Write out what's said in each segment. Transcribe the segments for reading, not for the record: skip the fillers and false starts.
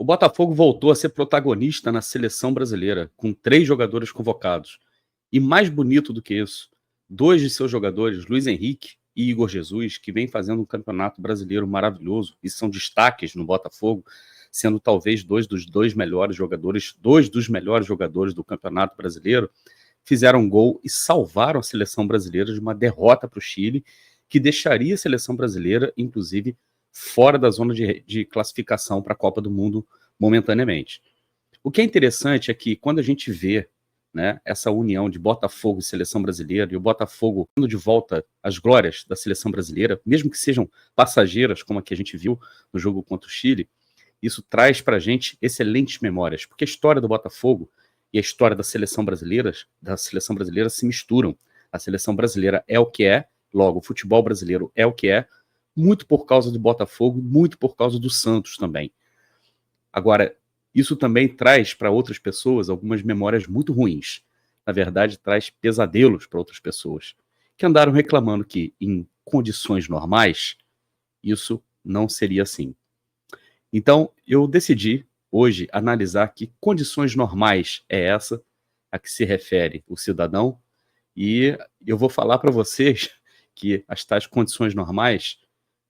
O Botafogo voltou a ser protagonista na seleção brasileira, com 3 jogadores convocados. E mais bonito do que isso, 2 de seus jogadores, Luiz Henrique e Igor Jesus, que vem fazendo um campeonato brasileiro maravilhoso e são destaques no Botafogo, sendo talvez dois dos melhores jogadores do campeonato brasileiro, fizeram um gol e salvaram a seleção brasileira de uma derrota para o Chile, que deixaria a seleção brasileira, inclusive, fora da zona de classificação para a Copa do Mundo momentaneamente. O que é interessante é que quando a gente vê, né, essa união de Botafogo e seleção brasileira, e o Botafogo dando de volta as glórias da seleção brasileira, mesmo que sejam passageiras, como a que a gente viu no jogo contra o Chile, isso traz para a gente excelentes memórias, porque a história do Botafogo e a história da seleção brasileira se misturam. A seleção brasileira é o que é, logo, o futebol brasileiro é o que é, muito por causa do Botafogo, muito por causa do Santos também. Agora, isso também traz para outras pessoas algumas memórias muito ruins. Na verdade, traz pesadelos para outras pessoas, que andaram reclamando que, em condições normais, isso não seria assim. Então, eu decidi, hoje, analisar que condições normais é essa a que se refere o cidadão, e eu vou falar para vocês que as tais condições normais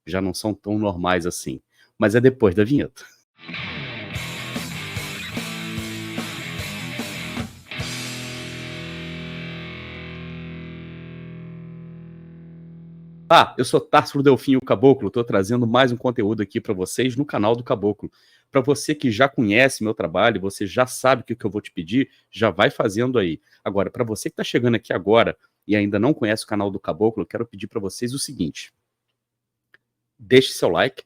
já não são tão normais assim. Mas é depois da vinheta. Eu sou Társilo Delfim, o Caboclo, estou trazendo mais um conteúdo aqui para vocês no canal do Caboclo. Para você que já conhece meu trabalho, você já sabe o que eu vou te pedir, já vai fazendo aí. Agora, para você que está chegando aqui agora e ainda não conhece o canal do Caboclo, eu quero pedir para vocês o seguinte: deixe seu like,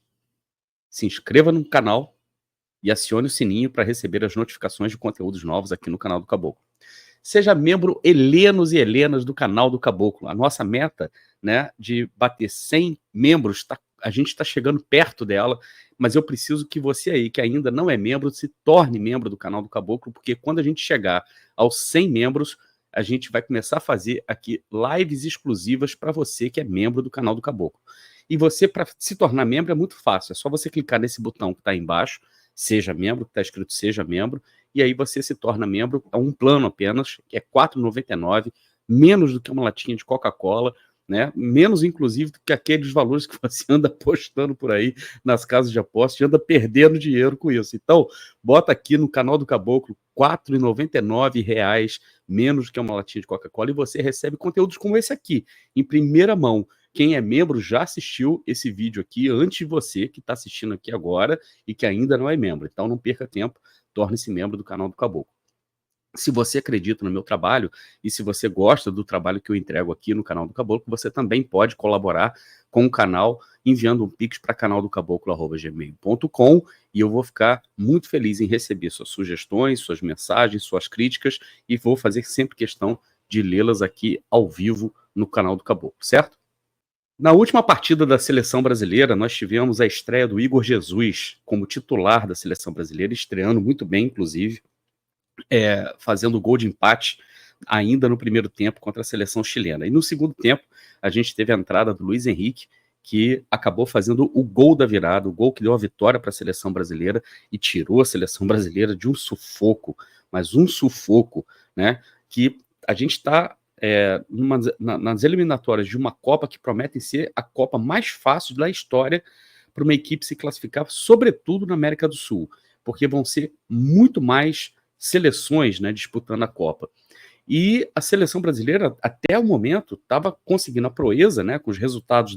se inscreva no canal e acione o sininho para receber as notificações de conteúdos novos aqui no canal do Caboclo. Seja membro helenos e helenas do canal do Caboclo. A nossa meta, né, de bater 100 membros, a gente está chegando perto dela, mas eu preciso que você aí, que ainda não é membro, se torne membro do canal do Caboclo, porque quando a gente chegar aos 100 membros, a gente vai começar a fazer aqui lives exclusivas para você que é membro do canal do Caboclo. E você, para se tornar membro, é muito fácil. É só você clicar nesse botão que está aí embaixo, seja membro, que está escrito seja membro, e aí você se torna membro a um plano apenas, que é R$ 4,99, menos do que uma latinha de Coca-Cola, né? Menos, inclusive, do que aqueles valores que você anda apostando por aí nas casas de aposta e anda perdendo dinheiro com isso. Então, bota aqui no canal do Caboclo, R$ 4,99, menos do que uma latinha de Coca-Cola, e você recebe conteúdos como esse aqui, em primeira mão. Quem é membro já assistiu esse vídeo aqui antes de você, que está assistindo aqui agora e que ainda não é membro. Então, não perca tempo, torne-se membro do canal do Caboclo. Se você acredita no meu trabalho e se você gosta do trabalho que eu entrego aqui no canal do Caboclo, você também pode colaborar com o canal enviando um pix para canaldocaboclo@gmail.com, e eu vou ficar muito feliz em receber suas sugestões, suas mensagens, suas críticas, e vou fazer sempre questão de lê-las aqui ao vivo no canal do Caboclo, certo? Na última partida da seleção brasileira, nós tivemos a estreia do Igor Jesus como titular da seleção brasileira, estreando muito bem, inclusive, fazendo gol de empate ainda no primeiro tempo contra a seleção chilena. E no segundo tempo, a gente teve a entrada do Luiz Henrique, que acabou fazendo o gol da virada, o gol que deu a vitória para a seleção brasileira e tirou a seleção brasileira de um sufoco, mas um sufoco, né? Que a gente está nas eliminatórias de uma Copa que prometem ser a Copa mais fácil da história para uma equipe se classificar, sobretudo na América do Sul, porque vão ser muito mais seleções, né, disputando a Copa. E a seleção brasileira, até o momento, estava conseguindo a proeza, né, com os resultados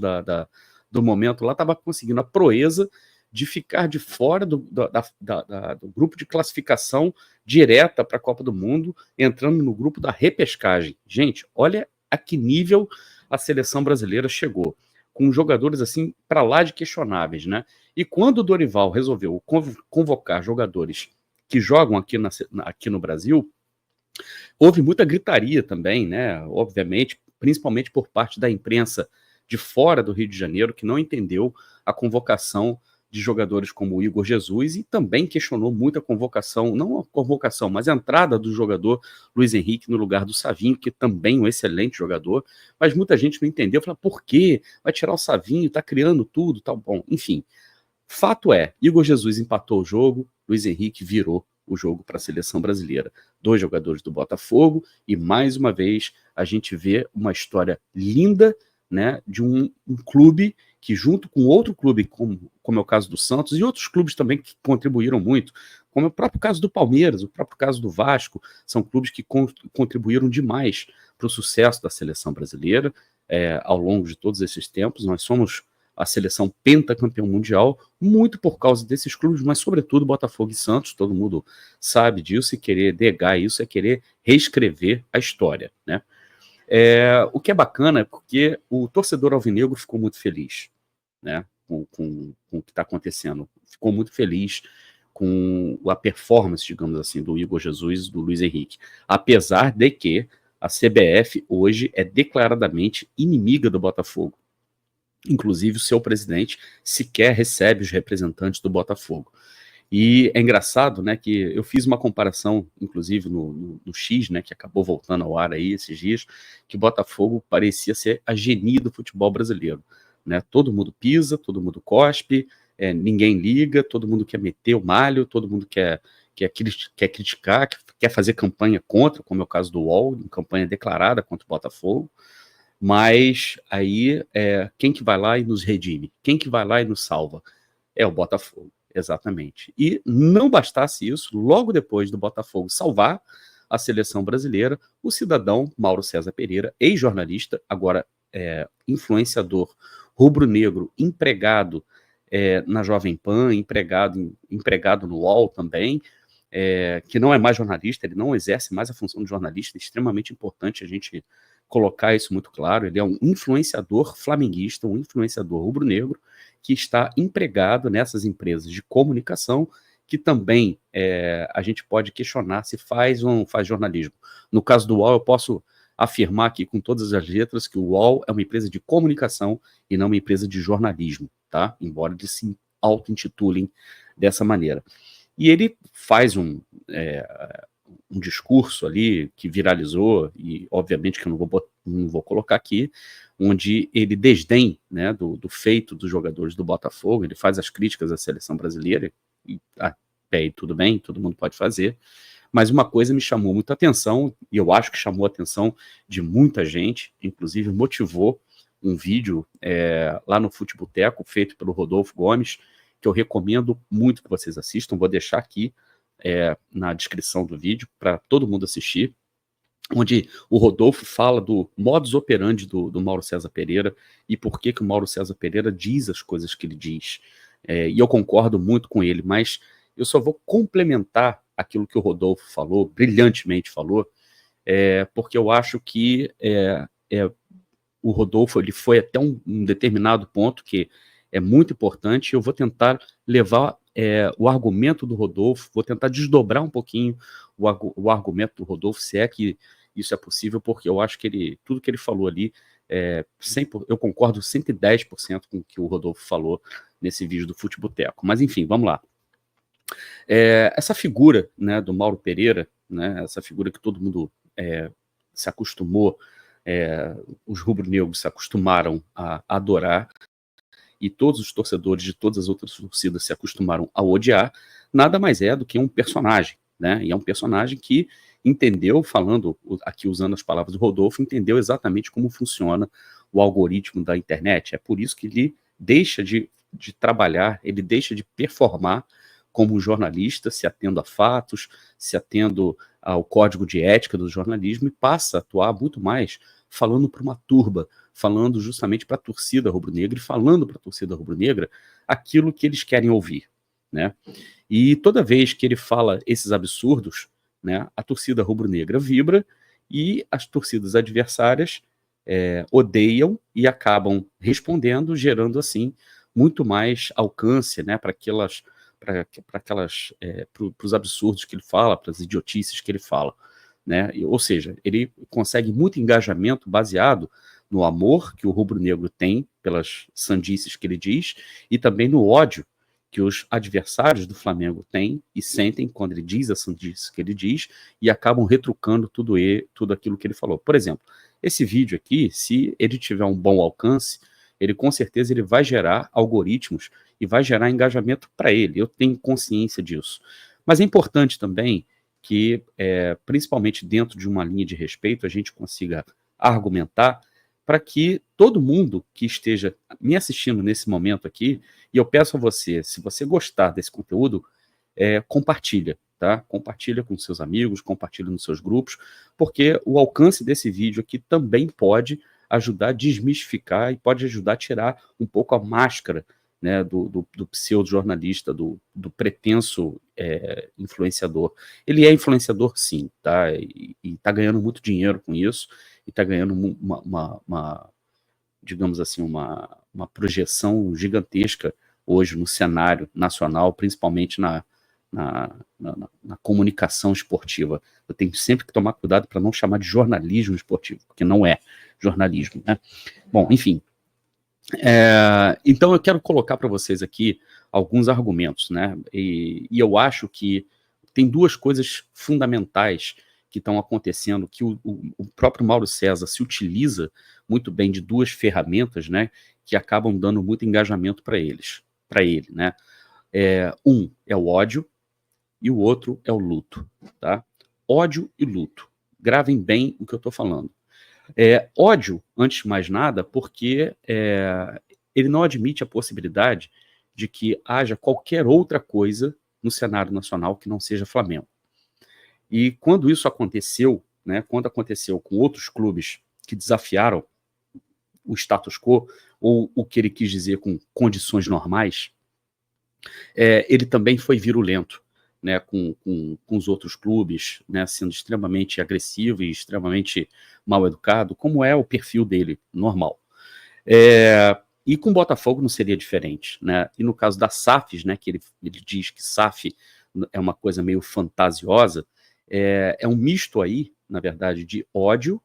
do momento lá, estava conseguindo a proeza de ficar de fora do grupo de classificação direta para a Copa do Mundo, entrando no grupo da repescagem. Gente, olha a que nível a seleção brasileira chegou, com jogadores assim para lá de questionáveis, né? E quando o Dorival resolveu convocar jogadores que jogam aqui no Brasil, houve muita gritaria também, né? Obviamente, principalmente por parte da imprensa de fora do Rio de Janeiro, que não entendeu a convocação de jogadores como o Igor Jesus e também questionou muito a convocação, não a convocação, mas a entrada do jogador Luiz Henrique no lugar do Savinho, que também é um excelente jogador, mas muita gente não entendeu, falou, por quê? Vai tirar o Savinho, tá criando tudo, tal, bom, enfim. Fato é, Igor Jesus empatou o jogo, Luiz Henrique virou o jogo para a seleção brasileira. 2 jogadores do Botafogo e, mais uma vez, a gente vê uma história linda, né, de um clube que, junto com outro clube, como é o caso do Santos, e outros clubes também que contribuíram muito, como é o próprio caso do Palmeiras, o próprio caso do Vasco, são clubes que contribuíram demais para o sucesso da seleção brasileira ao longo de todos esses tempos. Nós somos a seleção pentacampeão mundial, muito por causa desses clubes, mas sobretudo Botafogo e Santos, todo mundo sabe disso, e querer negar isso é querer reescrever a história, né? O que é bacana é porque o torcedor alvinegro ficou muito feliz, né, com o que está acontecendo, ficou muito feliz com a performance, digamos assim, do Igor Jesus e do Luiz Henrique, apesar de que a CBF hoje é declaradamente inimiga do Botafogo. Inclusive, o seu presidente sequer recebe os representantes do Botafogo. E é engraçado, né, que eu fiz uma comparação, inclusive no X, né, que acabou voltando ao ar aí esses dias, que o Botafogo parecia ser a genia do futebol brasileiro, né? Todo mundo pisa, todo mundo cospe, ninguém liga, todo mundo quer meter o malho, todo mundo quer criticar, quer fazer campanha contra, como é o caso do UOL, campanha declarada contra o Botafogo. Mas aí, quem que vai lá e nos redime? Quem que vai lá e nos salva? É o Botafogo, exatamente. E não bastasse isso, logo depois do Botafogo salvar a seleção brasileira, o cidadão Mauro César Pereira, ex-jornalista, agora influenciador rubro-negro, empregado na Jovem Pan, empregado no UOL também, que não é mais jornalista, ele não exerce mais a função de jornalista, é extremamente importante a gente colocar isso muito claro. Ele é um influenciador flamenguista, um influenciador rubro-negro, que está empregado nessas empresas de comunicação, que também a gente pode questionar se faz ou não faz jornalismo. No caso do UOL, eu posso afirmar aqui com todas as letras que o UOL é uma empresa de comunicação e não uma empresa de jornalismo, tá? Embora eles se auto-intitulem dessa maneira. E ele faz um discurso ali que viralizou, e obviamente que eu não vou colocar aqui, onde ele desdém, né, do feito dos jogadores do Botafogo, ele faz as críticas à seleção brasileira, e até aí tudo bem, todo mundo pode fazer, mas uma coisa me chamou muita atenção, e eu acho que chamou a atenção de muita gente, inclusive motivou um vídeo lá no Futeboteco, feito pelo Rodolfo Gomes, que eu recomendo muito que vocês assistam, vou deixar aqui na descrição do vídeo para todo mundo assistir, onde o Rodolfo fala do modus operandi do Mauro César Pereira e por que o Mauro César Pereira diz as coisas que ele diz. E eu concordo muito com ele, mas eu só vou complementar aquilo que o Rodolfo falou, brilhantemente falou, porque eu acho que o Rodolfo ele foi até um determinado ponto que é muito importante. Eu vou tentar levar o argumento do Rodolfo, vou tentar desdobrar um pouquinho o argumento do Rodolfo, se é que isso é possível, porque eu acho que tudo que ele falou ali, eu concordo 110% com o que o Rodolfo falou nesse vídeo do Futeboteco. Mas enfim, vamos lá. Essa figura, né, do Mauro Pereira, né, essa figura que todo mundo se acostumou, os rubro-negros se acostumaram a adorar, e todos os torcedores de todas as outras torcidas se acostumaram a odiar, nada mais é do que um personagem, né? E é um personagem que entendeu, falando aqui usando as palavras do Rodolfo, entendeu exatamente como funciona o algoritmo da internet. É por isso que ele deixa de trabalhar, ele deixa de performar como jornalista, se atendo a fatos, se atendo ao código de ética do jornalismo, e passa a atuar muito mais falando para uma turba, falando justamente para a torcida rubro-negra e falando para a torcida rubro-negra aquilo que eles querem ouvir, né? E toda vez que ele fala esses absurdos, né, a torcida rubro-negra vibra e as torcidas adversárias odeiam e acabam respondendo, gerando assim muito mais alcance, né, para os absurdos que ele fala, para as idiotices que ele fala, né? Ou seja, ele consegue muito engajamento baseado no amor que o rubro-negro tem pelas sandices que ele diz e também no ódio que os adversários do Flamengo têm e sentem quando ele diz a sandice que ele diz, e acabam retrucando tudo aquilo que ele falou. Por exemplo, esse vídeo aqui, se ele tiver um bom alcance, ele com certeza vai gerar algoritmos e vai gerar engajamento para ele. Eu tenho consciência disso. Mas é importante também que, principalmente dentro de uma linha de respeito, a gente consiga argumentar para que todo mundo que esteja me assistindo nesse momento aqui, e eu peço a você, se você gostar desse conteúdo, compartilha, tá? Compartilha com seus amigos, compartilha nos seus grupos, porque o alcance desse vídeo aqui também pode ajudar a desmistificar e pode ajudar a tirar um pouco a máscara, né, do pseudo-jornalista, do pretenso influenciador. Ele é influenciador, sim, tá? E está ganhando muito dinheiro com isso, e está ganhando digamos assim, uma projeção gigantesca hoje no cenário nacional, principalmente na comunicação esportiva. Eu tenho sempre que tomar cuidado para não chamar de jornalismo esportivo, porque não é jornalismo, né? Bom, enfim. Então eu quero colocar para vocês aqui alguns argumentos, né? E eu acho que tem duas coisas fundamentais que estão acontecendo, que o próprio Mauro César se utiliza muito bem de duas ferramentas, né? Que acabam dando muito engajamento para ele, né? Um é o ódio e o outro é o luto, tá? Ódio e luto. Gravem bem o que eu estou falando. Ódio, antes de mais nada, porque ele não admite a possibilidade de que haja qualquer outra coisa no cenário nacional que não seja Flamengo. E quando isso aconteceu, né, quando aconteceu com outros clubes que desafiaram o status quo, ou o que ele quis dizer com condições normais, ele também foi virulento, né, com os outros clubes, né, sendo extremamente agressivo e extremamente mal educado, como é o perfil dele, normal. E com o Botafogo não seria diferente, né? E no caso da SAFs, né, que ele diz que SAF é uma coisa meio fantasiosa, é um misto aí, na verdade, de ódio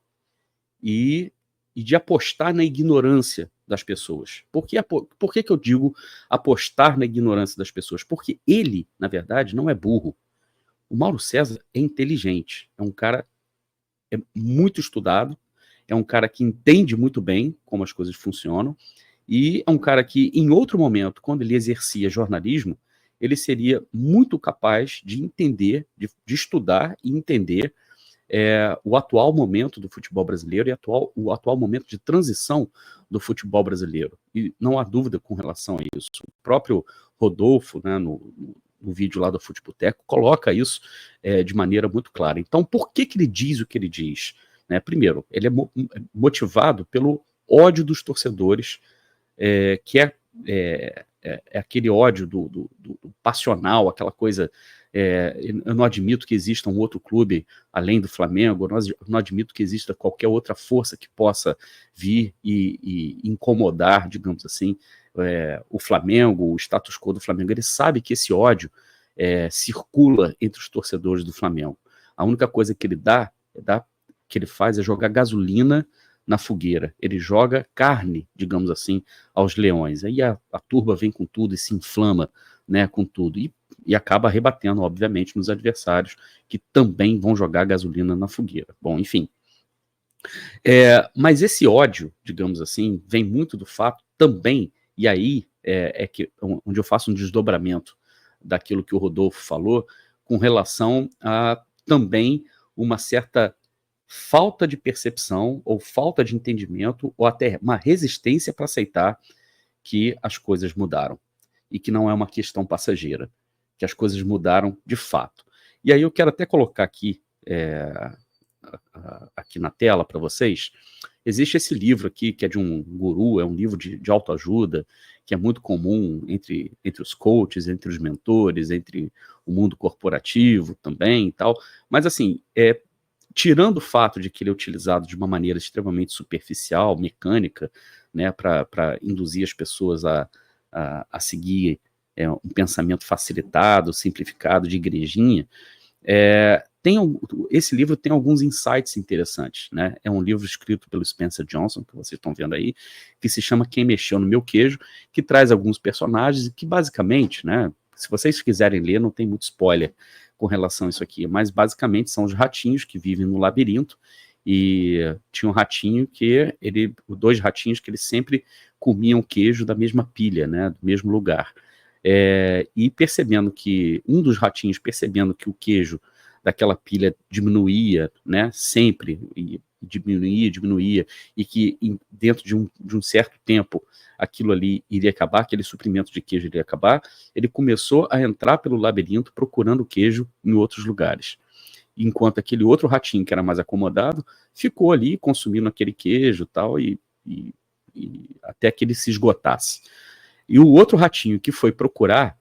e de apostar na ignorância das pessoas. Por que eu digo apostar na ignorância das pessoas? Porque ele, na verdade, não é burro. O Mauro César é inteligente, é um cara muito estudado, é um cara que entende muito bem como as coisas funcionam, e é um cara que, em outro momento, quando ele exercia jornalismo, ele seria muito capaz de entender, de estudar e entender o atual momento do futebol brasileiro e o atual momento de transição do futebol brasileiro. E não há dúvida com relação a isso. O próprio Rodolfo, né, no vídeo lá do Futeboteco, coloca isso de maneira muito clara. Então, por que ele diz o que ele diz? Né? Primeiro, ele é motivado pelo ódio dos torcedores, que é aquele ódio do passional, aquela coisa. Eu não admito que exista um outro clube além do Flamengo, eu não admito que exista qualquer outra força que possa vir e incomodar, digamos assim, o Flamengo, o status quo do Flamengo. Ele sabe que esse ódio circula entre os torcedores do Flamengo. A única coisa que ele faz é jogar gasolina na fogueira. Ele joga carne, digamos assim, aos leões. Aí a turba vem com tudo e se inflama, né, com tudo. E acaba rebatendo, obviamente, nos adversários que também vão jogar gasolina na fogueira. Bom, enfim. Mas esse ódio, digamos assim, vem muito do fato também, e aí onde eu faço um desdobramento daquilo que o Rodolfo falou, com relação a também uma certa falta de percepção, ou falta de entendimento, ou até uma resistência para aceitar que as coisas mudaram, e que não é uma questão passageira, que as coisas mudaram de fato. E aí eu quero até colocar aqui na tela para vocês. Existe esse livro aqui, que é de um guru, é um livro de autoajuda, que é muito comum entre os coaches, entre os mentores, entre o mundo corporativo também e tal. Mas assim, tirando o fato de que ele é utilizado de uma maneira extremamente superficial, mecânica, né, para induzir as pessoas a seguir um pensamento facilitado, simplificado, de igrejinha, esse livro tem alguns insights interessantes, né? É um livro escrito pelo Spencer Johnson, que vocês estão vendo aí, que se chama Quem Mexeu no Meu Queijo, que traz alguns personagens e que basicamente, né, se vocês quiserem ler, não tem muito spoiler com relação a isso aqui, mas basicamente são os ratinhos que vivem no labirinto, e tinha um ratinho dois ratinhos que eles sempre comiam queijo da mesma pilha, né, do mesmo lugar. E percebendo que, um dos ratinhos percebendo que o queijo daquela pilha diminuía, né, sempre, e diminuía, e que dentro de um certo tempo aquilo ali iria acabar, aquele suprimento de queijo iria acabar, ele começou a entrar pelo labirinto procurando queijo em outros lugares. Enquanto aquele outro ratinho, que era mais acomodado, ficou ali consumindo aquele queijo tal, e até que ele se esgotasse. E o outro ratinho que foi procurar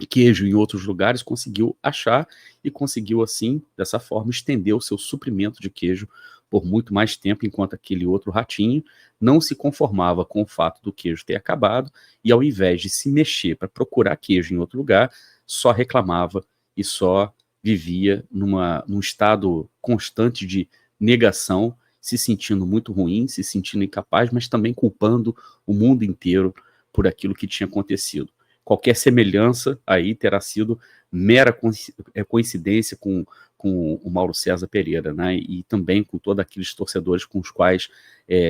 queijo em outros lugares conseguiu achar e conseguiu, assim, dessa forma, estender o seu suprimento de queijo por muito mais tempo, enquanto aquele outro ratinho não se conformava com o fato do queijo ter acabado e, ao invés de se mexer para procurar queijo em outro lugar, só reclamava e só vivia num estado constante de negação, se sentindo muito ruim, se sentindo incapaz, mas também culpando o mundo inteiro por aquilo que tinha acontecido. Qualquer semelhança aí terá sido mera coincidência com o Mauro César Pereira, né? E também com todos aqueles torcedores com os quais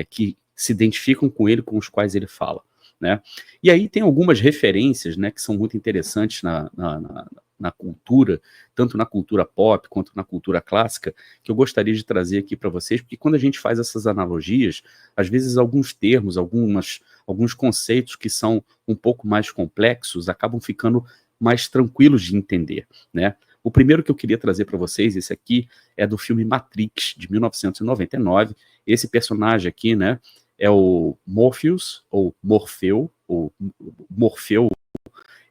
que se identificam com ele, com os quais ele fala, né? E aí tem algumas referências, né, que são muito interessantes na cultura, tanto na cultura pop quanto na cultura clássica, que eu gostaria de trazer aqui para vocês, porque quando a gente faz essas analogias, às vezes alguns termos, alguns conceitos que são um pouco mais complexos acabam ficando mais tranquilos de entender, né? O primeiro que eu queria trazer para vocês, esse aqui, é do filme Matrix, de 1999. Esse personagem aqui, né, é o Morpheus, ou Morfeu,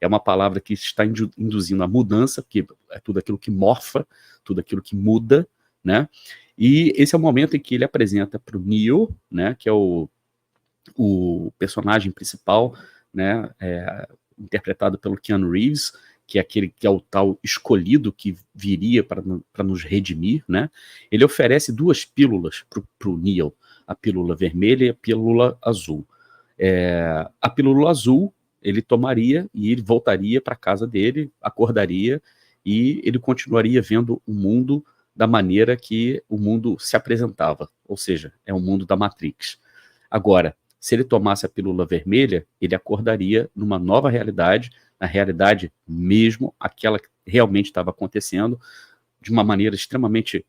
é uma palavra que está induzindo a mudança, porque é tudo aquilo que morfa, tudo aquilo que muda, né? E esse é o momento em que ele apresenta para o Neo, né, que é o personagem principal, né, interpretado pelo Keanu Reeves, que é aquele que é o tal escolhido que viria para nos redimir, né? Ele oferece duas pílulas para o Neo, a pílula vermelha e a pílula azul. A pílula azul ele tomaria e ele voltaria para a casa dele, acordaria e ele continuaria vendo o mundo da maneira que o mundo se apresentava, ou seja, é o mundo da Matrix. Agora, se ele tomasse a pílula vermelha, ele acordaria numa nova realidade, na realidade mesmo, aquela que realmente estava acontecendo, de uma maneira extremamente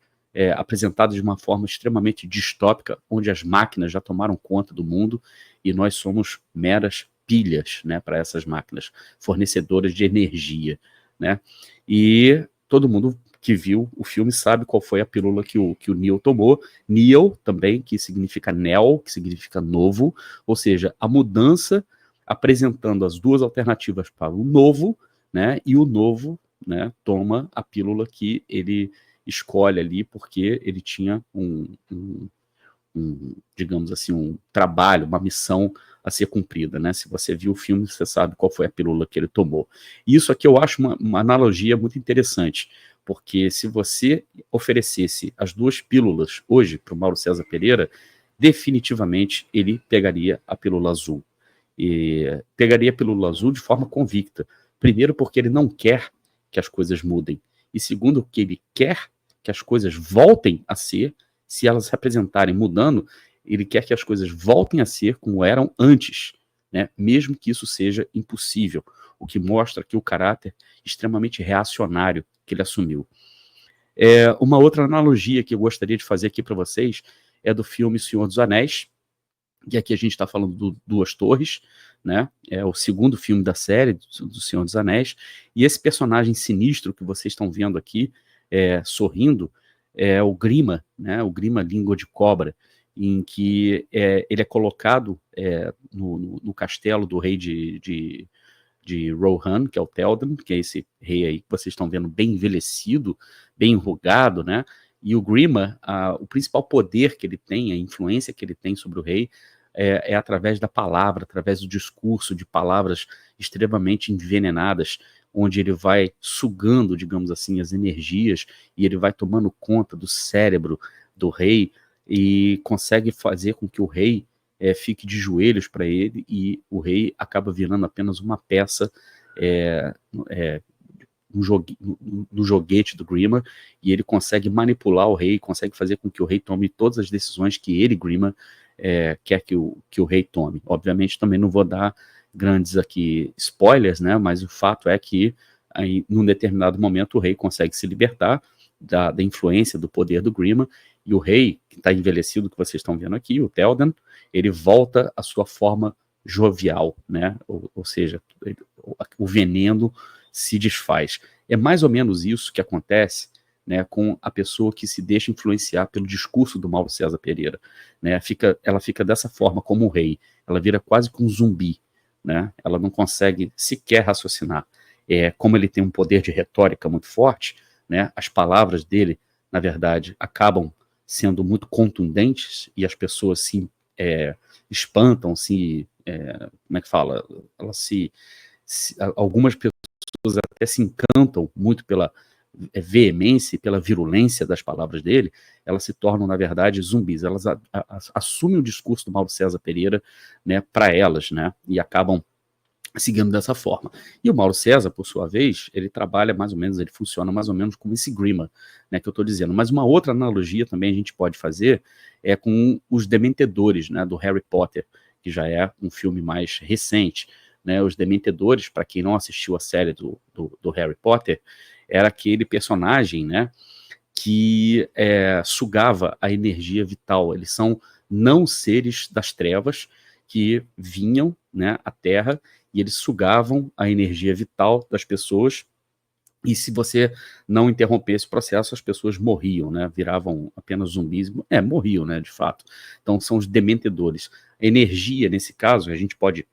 apresentada de uma forma extremamente distópica, onde as máquinas já tomaram conta do mundo e nós somos meras pilhas, né, para essas máquinas, fornecedoras de energia, né? E todo mundo que viu o filme sabe qual foi a pílula que o Neo tomou. Neo também, que significa Neo, que significa novo, ou seja, a mudança apresentando as duas alternativas para o novo, né? E o novo, né, toma a pílula que ele escolhe ali, porque ele tinha digamos assim, um trabalho, uma missão a ser cumprida, né? Se você viu o filme, você sabe qual foi a pílula que ele tomou. E isso aqui eu acho uma analogia muito interessante, porque se você oferecesse as duas pílulas hoje para o Mauro César Pereira, definitivamente ele pegaria a pílula azul. E pegaria a pílula azul de forma convicta. Primeiro, porque ele não quer que as coisas mudem. E segundo, que ele quer que as coisas voltem a ser, se elas se apresentarem mudando, ele quer que as coisas voltem a ser como eram antes, né? Mesmo que isso seja impossível, o que mostra aqui o caráter extremamente reacionário que ele assumiu. Uma outra analogia que eu gostaria de fazer aqui para vocês é do filme Senhor dos Anéis, que aqui a gente está falando do Duas Torres, né? É o segundo filme da série do Senhor dos Anéis, e esse personagem sinistro que vocês estão vendo aqui, sorrindo, é o Grima, né? O Grima Língua de Cobra, em que ele é colocado no castelo do rei de Rohan, que é o Théoden, que é esse rei aí que vocês estão vendo bem envelhecido, bem enrugado, né? E o Grima, o principal poder que ele tem, a influência que ele tem sobre o rei, é através da palavra, através do discurso de palavras extremamente envenenadas, onde ele vai sugando, digamos assim, as energias, e ele vai tomando conta do cérebro do rei, e consegue fazer com que o rei fique de joelhos para ele, e o rei acaba virando apenas uma peça no joguete do Grima, e ele consegue manipular o rei, consegue fazer com que o rei tome todas as decisões que ele, Grima, quer que o rei tome. Obviamente também não vou dar grandes aqui spoilers, né, mas o fato é que aí, num determinado momento o rei consegue se libertar da influência, do poder do Grima, e o rei, que está envelhecido, que vocês estão vendo aqui, o Théoden, ele volta à sua forma jovial, né, ou seja, o veneno se desfaz. É mais ou menos isso que acontece, né, com a pessoa que se deixa influenciar pelo discurso do Mauro César Pereira, né, ela fica dessa forma como o rei, ela vira quase que um zumbi, né, ela não consegue sequer raciocinar. Como ele tem um poder de retórica muito forte, né, as palavras dele, na verdade, acabam sendo muito contundentes e as pessoas se espantam, como é que fala? Algumas pessoas até se encantam muito pela veemência e pela virulência das palavras dele, elas se tornam, na verdade, zumbis. Elas assumem o discurso do Mauro César Pereira, né, para elas, né, e acabam seguindo dessa forma. E o Mauro César, por sua vez, ele trabalha mais ou menos, ele funciona mais ou menos como esse Grima, né, que eu estou dizendo. Mas uma outra analogia também a gente pode fazer é com os Dementadores, né, do Harry Potter, que já é um filme mais recente, né. Os Dementadores, para quem não assistiu a série do Harry Potter, era aquele personagem, né, que sugava a energia vital. Eles são não seres das trevas que vinham, né, à Terra, e eles sugavam a energia vital das pessoas, e se você não interromper esse processo, as pessoas morriam, né, viravam apenas zumbis, morriam, né, de fato. Então são os dementadores. A energia, nesse caso, a gente pode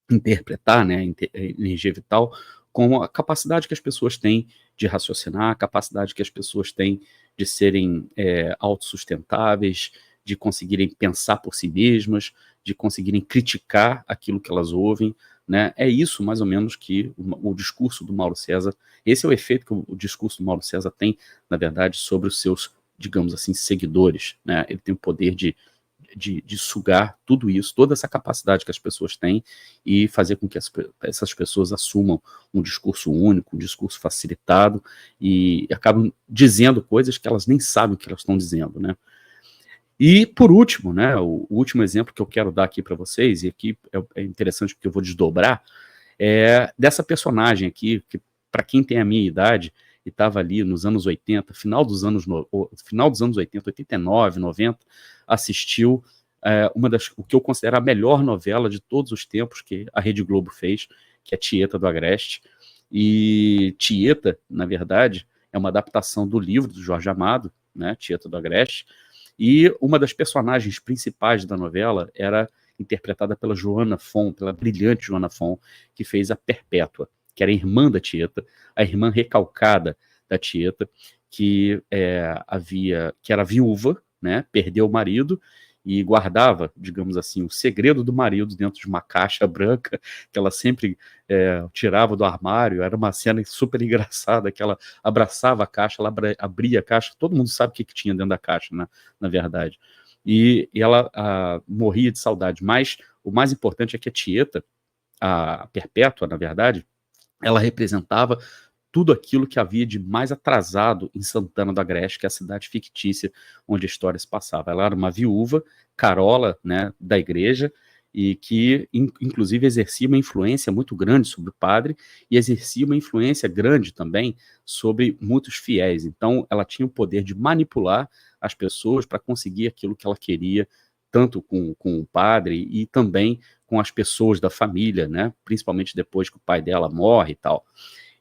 interpretar, né, energia vital, como a capacidade que as pessoas têm de raciocinar, a capacidade que as pessoas têm de serem autossustentáveis, de conseguirem pensar por si mesmas, de conseguirem criticar aquilo que elas ouvem, né? É isso, mais ou menos, que o discurso do Mauro César, esse é o efeito que o discurso do Mauro César tem, na verdade, sobre os seus, digamos assim, seguidores, né? Ele tem o poder de sugar tudo isso, toda essa capacidade que as pessoas têm e fazer com que essas pessoas assumam um discurso único, um discurso facilitado e acabam dizendo coisas que elas nem sabem o que elas estão dizendo, né? E, por último, né, o último exemplo que eu quero dar aqui para vocês, e aqui é interessante porque eu vou desdobrar, dessa personagem aqui, que para quem tem a minha idade e estava ali nos anos 80, final dos anos 80, 89, 90, assistiu o que eu considero a melhor novela de todos os tempos que a Rede Globo fez, que é Tieta do Agreste. E Tieta, na verdade, é uma adaptação do livro do Jorge Amado, né, Tieta do Agreste, e uma das personagens principais da novela era interpretada pela Joana Fon, pela brilhante Joana Fon, que fez a Perpétua, que era a irmã da Tieta, a irmã recalcada da Tieta, que era viúva, né, perdeu o marido e guardava, digamos assim, o segredo do marido dentro de uma caixa branca que ela sempre tirava do armário. Era uma cena super engraçada, que ela abraçava a caixa, ela abria a caixa, todo mundo sabe o que tinha dentro da caixa, né, na verdade. E ela morria de saudade, mas o mais importante é que a Tieta, a Perpétua, na verdade, ela representava tudo aquilo que havia de mais atrasado em Santana do Agreste, que é a cidade fictícia onde a história se passava. Ela era uma viúva, carola, né, da igreja, e que, inclusive, exercia uma influência muito grande sobre o padre e exercia uma influência grande também sobre muitos fiéis. Então, ela tinha o poder de manipular as pessoas para conseguir aquilo que ela queria, tanto com o padre e também com as pessoas da família, né, principalmente depois que o pai dela morre e tal.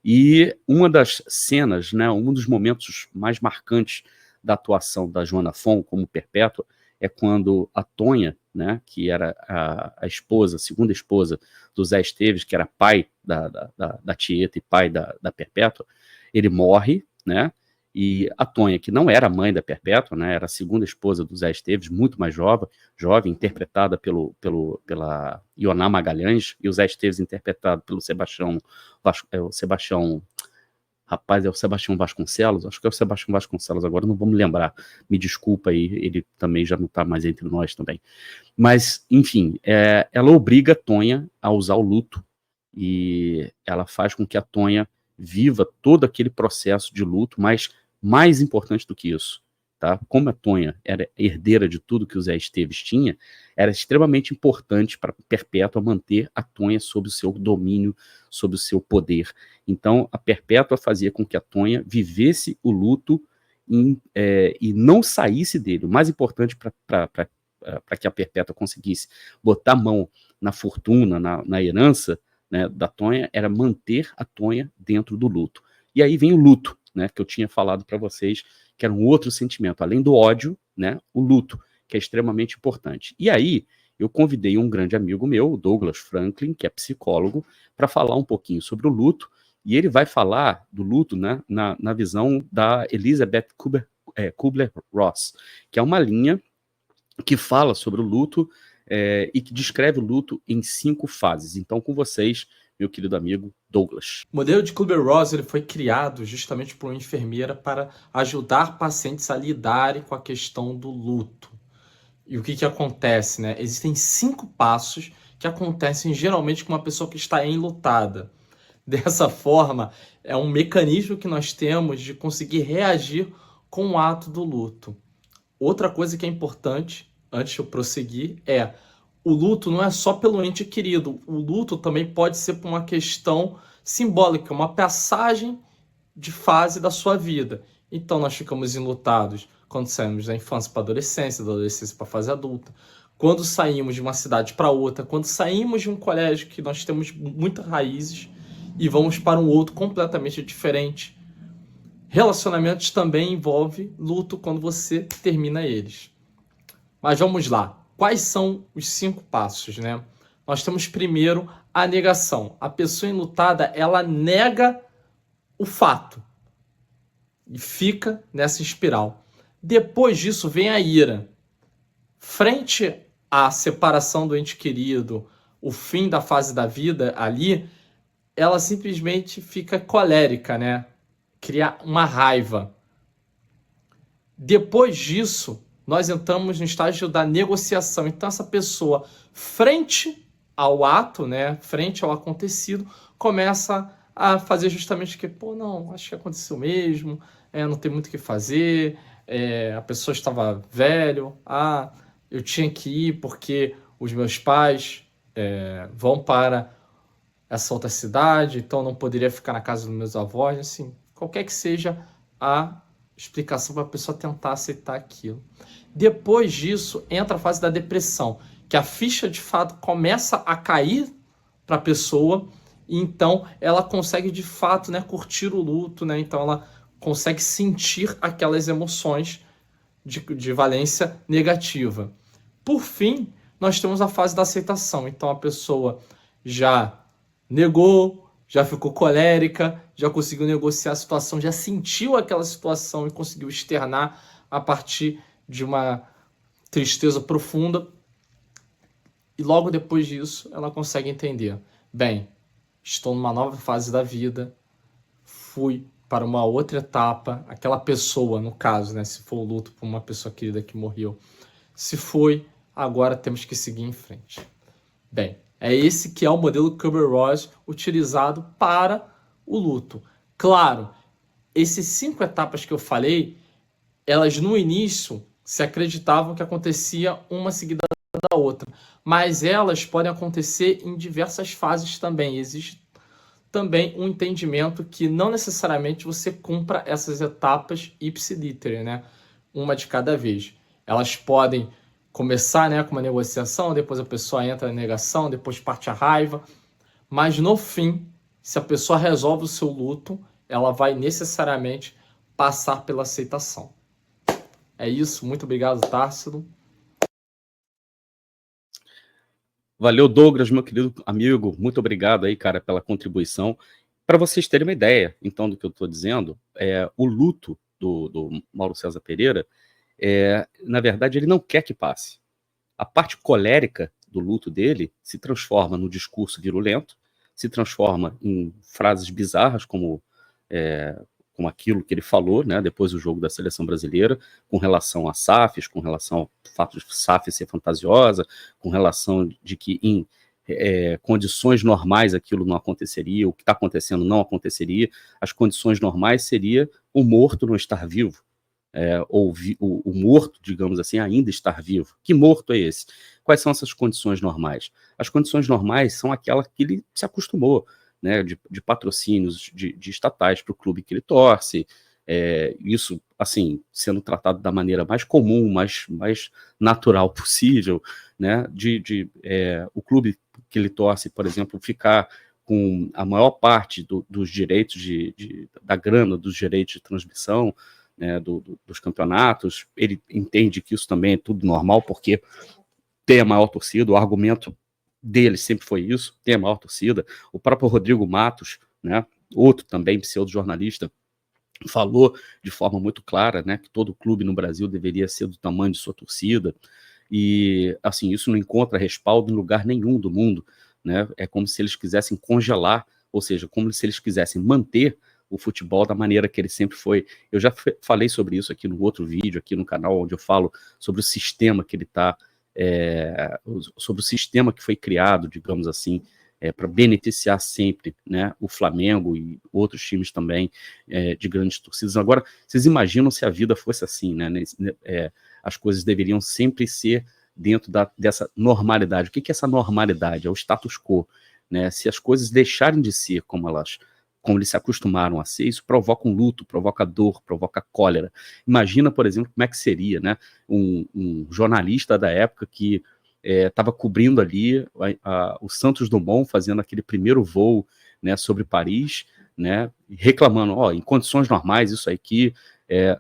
E uma das cenas, né, um dos momentos mais marcantes da atuação da Joana Fon como Perpétua é quando a Tonha, né, que era a esposa, a segunda esposa do Zé Esteves, que era pai da Tieta e pai da Perpétua, ele morre, né, e a Tonha, que não era mãe da Perpétua, né, era a segunda esposa do Zé Esteves, muito mais jovem, interpretada pela Ioná Magalhães, e o Zé Esteves interpretado pelo Sebastião, rapaz, é o Sebastião Vasconcelos, acho que é o Sebastião Vasconcelos, agora não vou me lembrar, me desculpa aí, ele também já não está mais entre nós também. Mas, enfim, ela obriga a Tonha a usar o luto, e ela faz com que a Tonha viva todo aquele processo de luto, mas mais importante do que isso, tá? Como a Tonha era herdeira de tudo que o Zé Esteves tinha, era extremamente importante para Perpétua manter a Tonha sob o seu domínio, sob o seu poder. Então, a Perpétua fazia com que a Tonha vivesse o luto e não saísse dele. O mais importante para que a Perpétua conseguisse botar a mão na fortuna, na herança, né, da Tonha, era manter a Tonha dentro do luto. E aí vem o luto, né, que eu tinha falado para vocês, que era um outro sentimento, além do ódio, né, o luto, que é extremamente importante. E aí eu convidei um grande amigo meu, o Douglas Franklin, que é psicólogo, para falar um pouquinho sobre o luto, e ele vai falar do luto, né, na visão da Elizabeth Kubler-Ross, que é uma linha que fala sobre o luto e que descreve o luto em 5 fases. Então, com vocês, meu querido amigo Douglas. O modelo de Kubler-Ross ele foi criado justamente por uma enfermeira para ajudar pacientes a lidarem com a questão do luto. E o que acontece, né? Existem 5 passos que acontecem geralmente com uma pessoa que está enlutada. Dessa forma, é um mecanismo que nós temos de conseguir reagir com o ato do luto. Outra coisa que é importante, antes de eu prosseguir, o luto não é só pelo ente querido. O luto também pode ser por uma questão simbólica, uma passagem de fase da sua vida. Então, nós ficamos enlutados quando saímos da infância para a adolescência, da adolescência para a fase adulta, quando saímos de uma cidade para outra, quando saímos de um colégio que nós temos muitas raízes e vamos para um outro completamente diferente. Relacionamentos também envolve luto quando você termina eles. Mas vamos lá. Quais são os 5 passos, né? Nós temos primeiro a negação. A pessoa enlutada, ela nega o fato e fica nessa espiral. Depois disso vem a ira. Frente à separação do ente querido, o fim da fase da vida ali, ela simplesmente fica colérica, né? Cria uma raiva. Depois disso, nós entramos no estágio da negociação. Então, essa pessoa, frente ao ato, né, frente ao acontecido, começa a fazer justamente o que, não, acho que aconteceu mesmo, não tem muito o que fazer, a pessoa estava velho, eu tinha que ir porque os meus pais vão para essa outra cidade, então não poderia ficar na casa dos meus avós, assim, qualquer que seja a explicação para a pessoa tentar aceitar aquilo. Depois disso, entra a fase da depressão, que a ficha de fato começa a cair para a pessoa, e então ela consegue de fato, né, curtir o luto, né, então ela consegue sentir aquelas emoções de valência negativa. Por fim, nós temos a fase da aceitação, então a pessoa já negou, já ficou colérica, já conseguiu negociar a situação, já sentiu aquela situação e conseguiu externar a partir de uma tristeza profunda. E logo depois disso, ela consegue entender. Bem, estou numa nova fase da vida, fui para uma outra etapa, aquela pessoa, no caso, né, se for o luto por uma pessoa querida que morreu, se foi, agora temos que seguir em frente. Bem, é esse que é o modelo Kubler-Ross utilizado para o luto. Claro, essas 5 etapas que eu falei, elas no início se acreditavam que acontecia uma seguida da outra, mas elas podem acontecer em diversas fases também. Existe também um entendimento que não necessariamente você cumpra essas etapas ipsiliter, né? Uma de cada vez. Elas podem começar, né, com uma negociação, depois a pessoa entra na negação, depois parte a raiva, mas no fim, se a pessoa resolve o seu luto, ela vai necessariamente passar pela aceitação. É isso, muito obrigado, Társilo. Valeu, Douglas, meu querido amigo, muito obrigado aí, cara, pela contribuição. Para vocês terem uma ideia, então, do que eu estou dizendo, o luto do Mauro César Pereira, na verdade, ele não quer que passe. A parte colérica do luto dele se transforma no discurso virulento, se transforma em frases bizarras, como aquilo que ele falou, né, depois do jogo da seleção brasileira, com relação a SAFs, com relação ao fato de SAF ser fantasiosa, com relação de que em condições normais aquilo não aconteceria, o que está acontecendo não aconteceria, as condições normais seria o morto não estar vivo. o morto, digamos assim, ainda estar vivo. Que morto é esse? Quais são essas condições normais? As condições normais são aquelas que ele se acostumou, né, de patrocínios de estatais para o clube que ele torce, isso, assim, sendo tratado da maneira mais comum, mais natural possível, né, o clube que ele torce, por exemplo, ficar com a maior parte dos direitos da grana, dos direitos de transmissão, né, dos campeonatos. Ele entende que isso também é tudo normal, porque tem a maior torcida, o argumento dele sempre foi isso, tem a maior torcida. O próprio Rodrigo Matos, né, outro também pseudo-jornalista, falou de forma muito clara, né, que todo clube no Brasil deveria ser do tamanho de sua torcida, e assim, isso não encontra respaldo em lugar nenhum do mundo, né? É como se eles quisessem congelar, ou seja, como se eles quisessem manter o futebol da maneira que ele sempre foi. Eu já falei sobre isso aqui no outro vídeo, aqui no canal, onde eu falo sobre o sistema que ele está, sobre o sistema que foi criado, digamos assim, para beneficiar sempre, né, o Flamengo e outros times também de grandes torcidas. Agora, vocês imaginam se a vida fosse assim, né? As coisas deveriam sempre ser dentro dessa normalidade. O que é essa normalidade? É o status quo, né? Se as coisas deixarem de ser como eles se acostumaram a ser, isso provoca um luto, provoca dor, provoca cólera. Imagina, por exemplo, como é que seria, né, um jornalista da época que estava cobrindo ali o Santos Dumont fazendo aquele primeiro voo, né, sobre Paris, né, reclamando, em condições normais isso aqui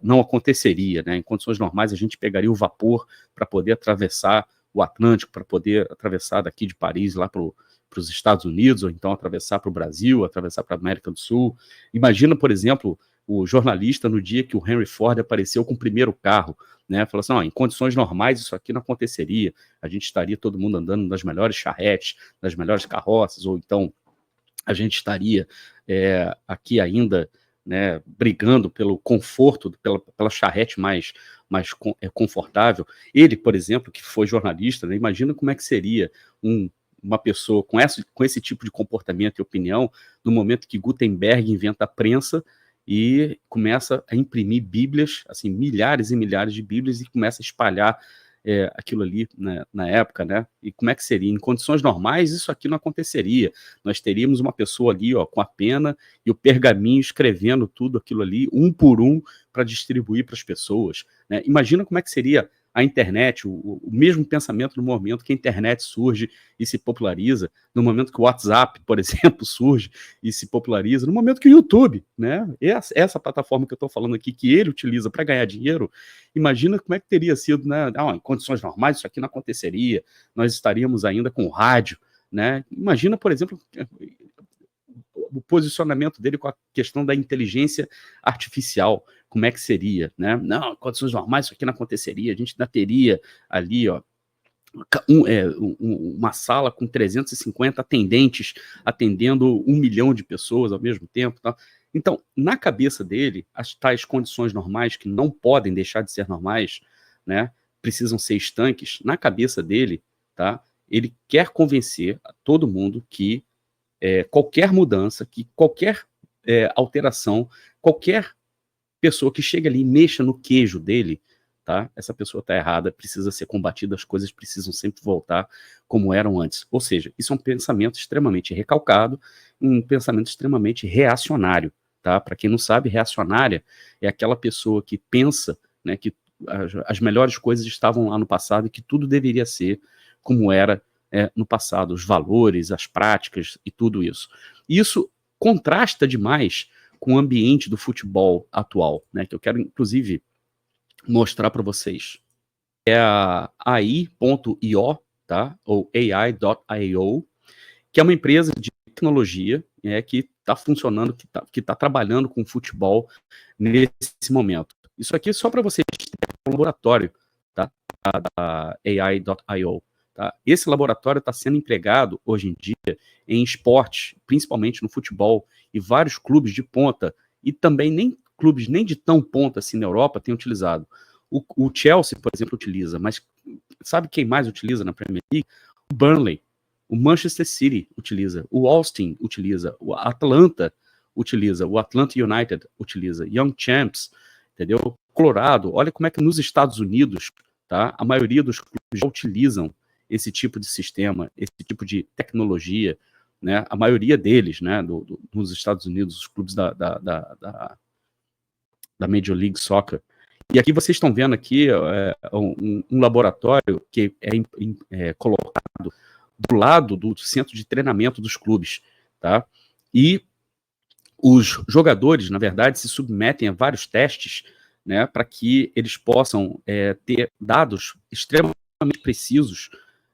não aconteceria, né? Em condições normais a gente pegaria o vapor para poder atravessar o Atlântico, para poder atravessar daqui de Paris lá para os Estados Unidos, ou então atravessar para o Brasil, atravessar para a América do Sul. Imagina, por exemplo, o jornalista no dia que o Henry Ford apareceu com o primeiro carro, né? Falou assim, em condições normais isso aqui não aconteceria, a gente estaria todo mundo andando nas melhores charretes, nas melhores carroças, ou então a gente estaria aqui ainda, né, brigando pelo conforto, pela charrete mais confortável. Ele, por exemplo, que foi jornalista, né, imagina como é que seria uma pessoa com esse tipo de comportamento e opinião no momento que Gutenberg inventa a prensa e começa a imprimir bíblias, assim, milhares e milhares de bíblias, e começa a espalhar aquilo ali, né, na época, né? E como é que seria? Em condições normais, isso aqui não aconteceria. Nós teríamos uma pessoa ali, com a pena e o pergaminho escrevendo tudo aquilo ali, um por um, para distribuir para as pessoas, né? Imagina como é que seria a internet, o mesmo pensamento no momento que a internet surge e se populariza, no momento que o WhatsApp, por exemplo, surge e se populariza, no momento que o YouTube, né, essa plataforma que eu estou falando aqui, que ele utiliza para ganhar dinheiro, imagina como é que teria sido, né, em condições normais isso aqui não aconteceria, nós estaríamos ainda com rádio, né? Imagina, por exemplo, o posicionamento dele com a questão da inteligência artificial, como é que seria, né? Não, em condições normais isso aqui não aconteceria, a gente ainda teria ali, uma sala com 350 atendentes atendendo 1 milhão de pessoas ao mesmo tempo, tá? Então, na cabeça dele, as tais condições normais, que não podem deixar de ser normais, né, precisam ser estanques, na cabeça dele, tá, ele quer convencer a todo mundo que qualquer mudança, que qualquer alteração, qualquer pessoa que chega ali e mexa no queijo dele, tá? Essa pessoa está errada, precisa ser combatida, as coisas precisam sempre voltar como eram antes. Ou seja, isso é um pensamento extremamente recalcado, um pensamento extremamente reacionário, tá? Para quem não sabe, reacionária é aquela pessoa que pensa, né, que as melhores coisas estavam lá no passado e que tudo deveria ser como era no passado, os valores, as práticas e tudo isso. Isso contrasta demais com o ambiente do futebol atual, né, que eu quero, inclusive, mostrar para vocês. É a AI.io, tá? Ou AI.io, que é uma empresa de tecnologia que está funcionando, que tá trabalhando com futebol nesse momento. Isso aqui é só para vocês terem um laboratório, tá? Da AI.io. Tá? Esse laboratório está sendo empregado hoje em dia em esportes, principalmente no futebol, e vários clubes de ponta, e também nem clubes nem de tão ponta assim na Europa têm utilizado. O Chelsea, por exemplo, utiliza, mas sabe quem mais utiliza na Premier League? O Burnley, o Manchester City utiliza, o Austin utiliza, o Atlanta utiliza, o Atlanta United utiliza, Young Champs, entendeu? Colorado, olha como é que nos Estados Unidos, tá, a maioria dos clubes já utilizam esse tipo de sistema, esse tipo de tecnologia, né, a maioria deles, né, nos Estados Unidos, os clubes da Major League Soccer. E aqui vocês estão vendo aqui um laboratório que é colocado do lado do centro de treinamento dos clubes, tá? E os jogadores, na verdade, se submetem a vários testes, né, para que eles possam ter dados extremamente precisos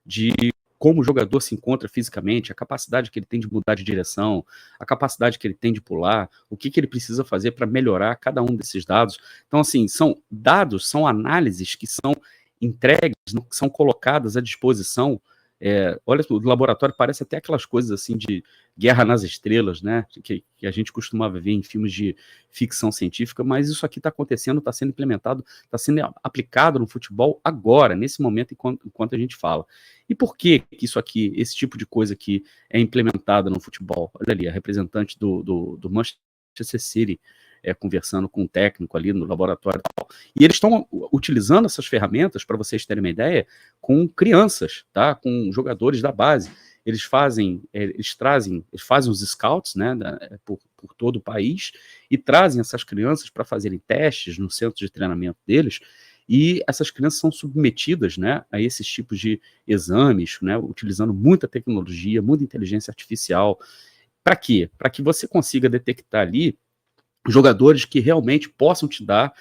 de como o jogador se encontra fisicamente, a capacidade que ele tem de mudar de direção, a capacidade que ele tem de pular, o que ele precisa fazer para melhorar cada um desses dados. Então, assim, são dados, são análises que são entregues, que são colocadas à disposição. Olha, o laboratório parece até aquelas coisas assim de Guerra nas Estrelas, né? Que a gente costumava ver em filmes de ficção científica, mas isso aqui está acontecendo, está sendo implementado, está sendo aplicado no futebol agora, nesse momento, enquanto a gente fala. E por que isso aqui, esse tipo de coisa aqui é implementada no futebol? Olha ali, a representante do Manchester City conversando com um técnico ali no laboratório e tal. E eles estão utilizando essas ferramentas, para vocês terem uma ideia, com crianças, tá? Com jogadores da base. Eles fazem os scouts, né, por todo o país, e trazem essas crianças para fazerem testes no centro de treinamento deles, e essas crianças são submetidas, né, a esses tipos de exames, né, utilizando muita tecnologia, muita inteligência artificial. Para quê? Para que você consiga detectar ali jogadores que realmente possam te dar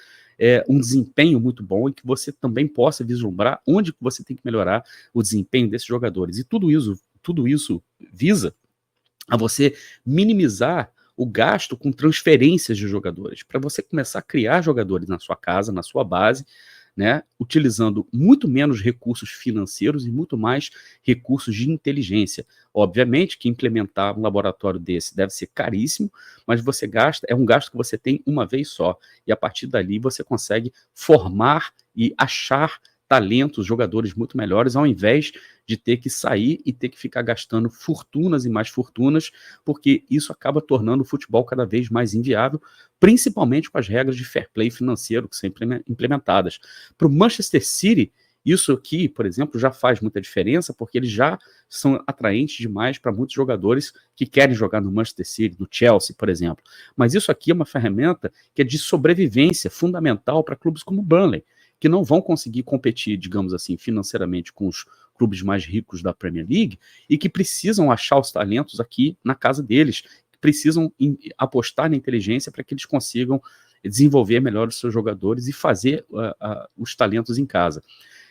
um desempenho muito bom e que você também possa vislumbrar onde que você tem que melhorar o desempenho desses jogadores. E tudo isso visa a você minimizar o gasto com transferências de jogadores, para você começar a criar jogadores na sua casa, na sua base, né, utilizando muito menos recursos financeiros e muito mais recursos de inteligência. Obviamente que implementar um laboratório desse deve ser caríssimo, mas você é um gasto que você tem uma vez só, e a partir dali você consegue formar e achar talentos, jogadores muito melhores, ao invés de ter que sair e ter que ficar gastando fortunas e mais fortunas, porque isso acaba tornando o futebol cada vez mais inviável, principalmente com as regras de fair play financeiro que são implementadas. Para o Manchester City, isso aqui, por exemplo, já faz muita diferença, porque eles já são atraentes demais para muitos jogadores que querem jogar no Manchester City, no Chelsea, por exemplo. Mas isso aqui é uma ferramenta que é de sobrevivência fundamental para clubes como o Burnley, que não vão conseguir competir, digamos assim, financeiramente com os clubes mais ricos da Premier League e que precisam achar os talentos aqui na casa deles, precisam apostar na inteligência para que eles consigam desenvolver melhor os seus jogadores e fazer os talentos em casa.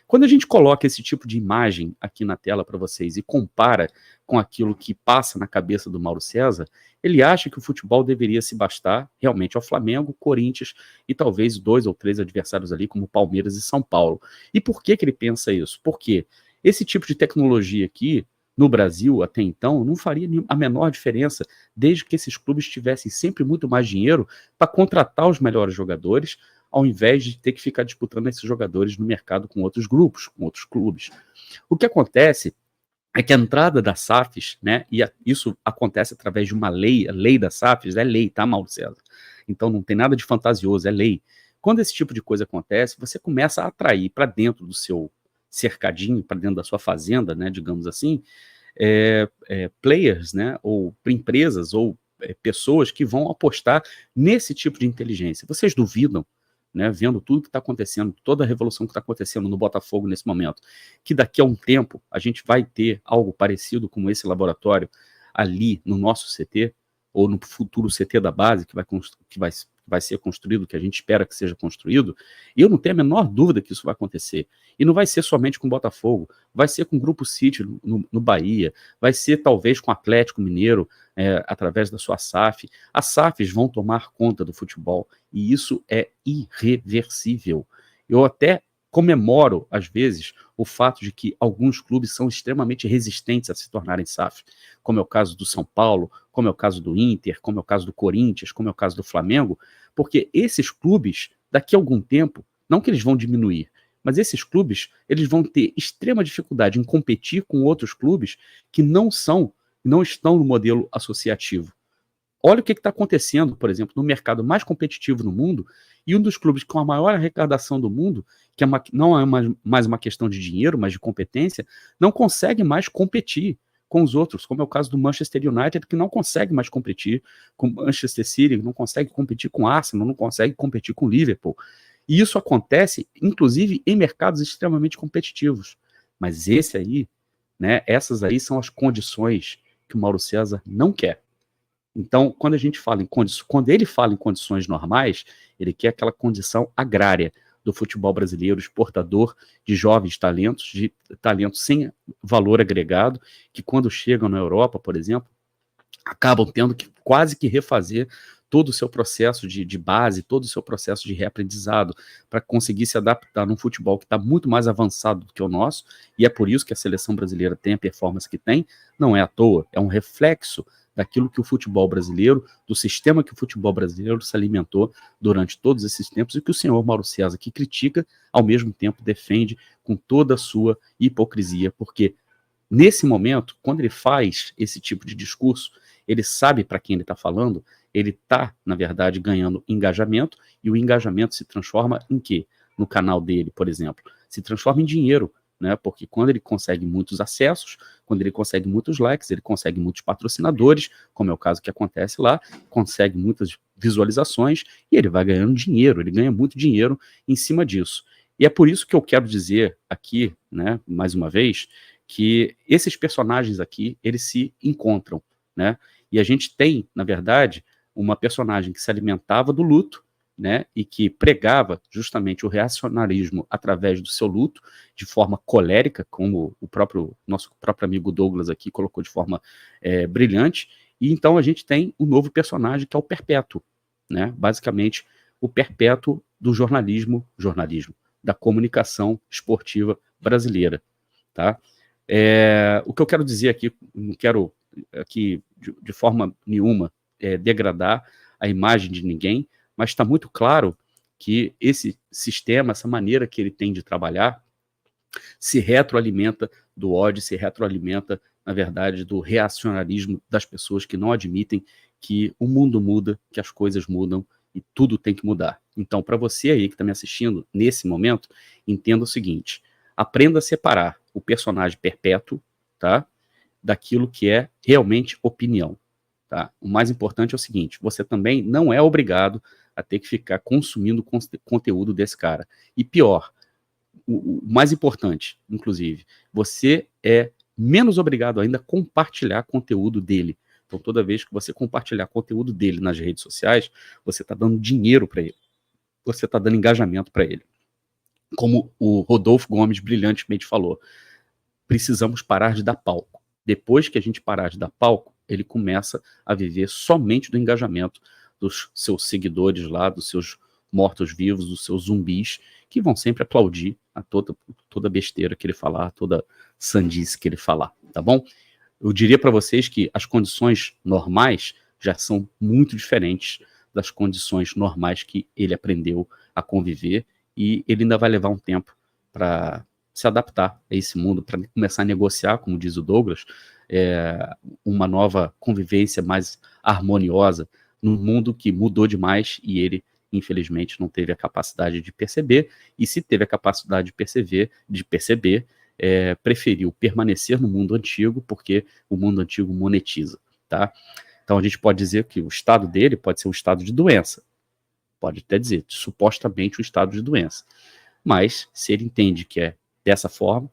Quando a gente coloca esse tipo de imagem aqui na tela para vocês e compara com aquilo que passa na cabeça do Mauro César, ele acha que o futebol deveria se bastar realmente ao Flamengo, Corinthians e talvez 2 ou 3 adversários ali, como Palmeiras e São Paulo. E por que ele pensa isso? Porque esse tipo de tecnologia aqui, no Brasil, até então, não faria a menor diferença, desde que esses clubes tivessem sempre muito mais dinheiro para contratar os melhores jogadores, ao invés de ter que ficar disputando esses jogadores no mercado com outros grupos, com outros clubes. O que acontece é que a entrada das SAFs, né, e isso acontece através de uma lei, a lei das SAFs é lei, tá, Mauro César? Então não tem nada de fantasioso, é lei. Quando esse tipo de coisa acontece, você começa a atrair para dentro do seu cercadinho, para dentro da sua fazenda, né, digamos assim, players, né, ou empresas, ou pessoas que vão apostar nesse tipo de inteligência. Vocês duvidam, né, vendo tudo que está acontecendo, toda a revolução que está acontecendo no Botafogo nesse momento, que daqui a um tempo a gente vai ter algo parecido com esse laboratório ali no nosso CT, ou no futuro CT da base, que vai ser construído, que a gente espera que seja construído? E eu não tenho a menor dúvida que isso vai acontecer. E não vai ser somente com o Botafogo, vai ser com o Grupo City no Bahia, vai ser talvez com o Atlético Mineiro, através da sua SAF. As SAFs vão tomar conta do futebol, e isso é irreversível. Eu até comemoro, às vezes, o fato de que alguns clubes são extremamente resistentes a se tornarem SAF, como é o caso do São Paulo, como é o caso do Inter, como é o caso do Corinthians, como é o caso do Flamengo, porque esses clubes, daqui a algum tempo, não que eles vão diminuir, mas esses clubes, eles vão ter extrema dificuldade em competir com outros clubes que não estão no modelo associativo. olha o que está acontecendo, por exemplo, no mercado mais competitivo no mundo, e um dos clubes com a maior arrecadação do mundo, que não é mais uma questão de dinheiro, mas de competência, não consegue mais competir com os outros, como é o caso do Manchester United, que não consegue mais competir com o Manchester City, não consegue competir com o Arsenal, não consegue competir com o Liverpool. E isso acontece, inclusive, em mercados extremamente competitivos. Mas esse aí, né, essas aí são as condições que o Mauro César não quer. Então, quando a gente fala quando ele fala em condições normais, ele quer aquela condição agrária do futebol brasileiro, exportador de jovens talentos, de talentos sem valor agregado, que quando chegam na Europa, por exemplo, acabam tendo que quase que refazer todo o seu processo de base, todo o seu processo de reaprendizado, para conseguir se adaptar num futebol que está muito mais avançado do que o nosso, e é por isso que a seleção brasileira tem a performance que tem, não é à toa, é um reflexo daquilo que o futebol brasileiro, do sistema que o futebol brasileiro se alimentou durante todos esses tempos, e que o senhor Mauro César, que critica, ao mesmo tempo defende com toda a sua hipocrisia, porque nesse momento, quando ele faz esse tipo de discurso, ele sabe para quem ele está falando, ele está, na verdade, ganhando engajamento, e o engajamento se transforma em quê? No canal dele, por exemplo, se transforma em dinheiro, né? Porque quando ele consegue muitos acessos, quando ele consegue muitos likes, ele consegue muitos patrocinadores, como é o caso que acontece lá, consegue muitas visualizações, e ele vai ganhando dinheiro, ele ganha muito dinheiro em cima disso. E é por isso que eu quero dizer aqui, né, mais uma vez, que esses personagens aqui, eles se encontram, né? E a gente tem, na verdade, uma personagem que se alimentava do luto, né, e que pregava justamente o reacionarismo através do seu luto, de forma colérica, como nosso próprio amigo Douglas aqui colocou de forma brilhante, e então a gente tem um novo personagem que é o Perpétuo, né, basicamente o Perpétuo do jornalismo, da comunicação esportiva brasileira, tá? O que eu quero dizer aqui, não quero aqui de forma nenhuma degradar a imagem de ninguém, mas está muito claro que esse sistema, essa maneira que ele tem de trabalhar, se retroalimenta do ódio, se retroalimenta, na verdade, do reacionarismo das pessoas que não admitem que o mundo muda, que as coisas mudam e tudo tem que mudar. Então, para você aí que está me assistindo nesse momento, entenda o seguinte: aprenda a separar o personagem Perpétuo, tá, daquilo que é realmente opinião. Tá? O mais importante é o seguinte: você também não é obrigado a ter que ficar consumindo conteúdo desse cara. E pior, o mais importante, inclusive, você é menos obrigado ainda a compartilhar conteúdo dele. Então, toda vez que você compartilhar conteúdo dele nas redes sociais, você está dando dinheiro para ele. Você está dando engajamento para ele. Como o Rodolfo Gomes brilhantemente falou, precisamos parar de dar palco. Depois que a gente parar de dar palco, ele começa a viver somente do engajamento dos seus seguidores lá, dos seus mortos-vivos, dos seus zumbis, que vão sempre aplaudir a toda besteira que ele falar, toda sandice que ele falar, tá bom? Eu diria para vocês que as condições normais já são muito diferentes das condições normais que ele aprendeu a conviver, e ele ainda vai levar um tempo para se adaptar a esse mundo, para começar a negociar, como diz o Douglas, uma nova convivência mais harmoniosa num mundo que mudou demais e ele, infelizmente, não teve a capacidade de perceber, e se teve a capacidade de perceber, preferiu permanecer no mundo antigo, porque o mundo antigo monetiza, tá? Então a gente pode dizer que o estado dele pode ser um estado de doença, pode até dizer, supostamente um estado de doença, mas se ele entende que é dessa forma,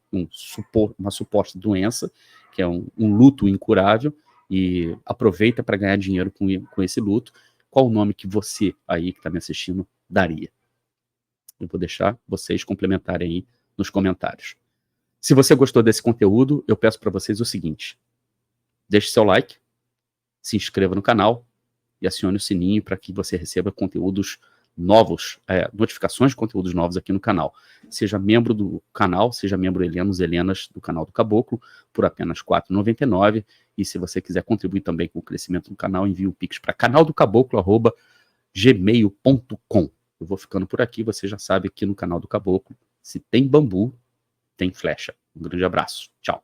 uma suposta doença, que é um luto incurável, e aproveita para ganhar dinheiro com esse luto, qual o nome que você aí que está me assistindo daria? Eu vou deixar vocês complementarem aí nos comentários. Se você gostou desse conteúdo, eu peço para vocês o seguinte: deixe seu like, se inscreva no canal e acione o sininho para que você receba conteúdos novos, notificações de conteúdos novos aqui no canal. Seja membro do canal, seja membro Helenas do canal do Caboclo, por apenas R$ 4,99. E se você quiser contribuir também com o crescimento do canal, envie um pix para canaldocaboclo@gmail.com. Eu vou ficando por aqui, você já sabe, aqui no canal do Caboclo, se tem bambu, tem flecha. Um grande abraço. Tchau.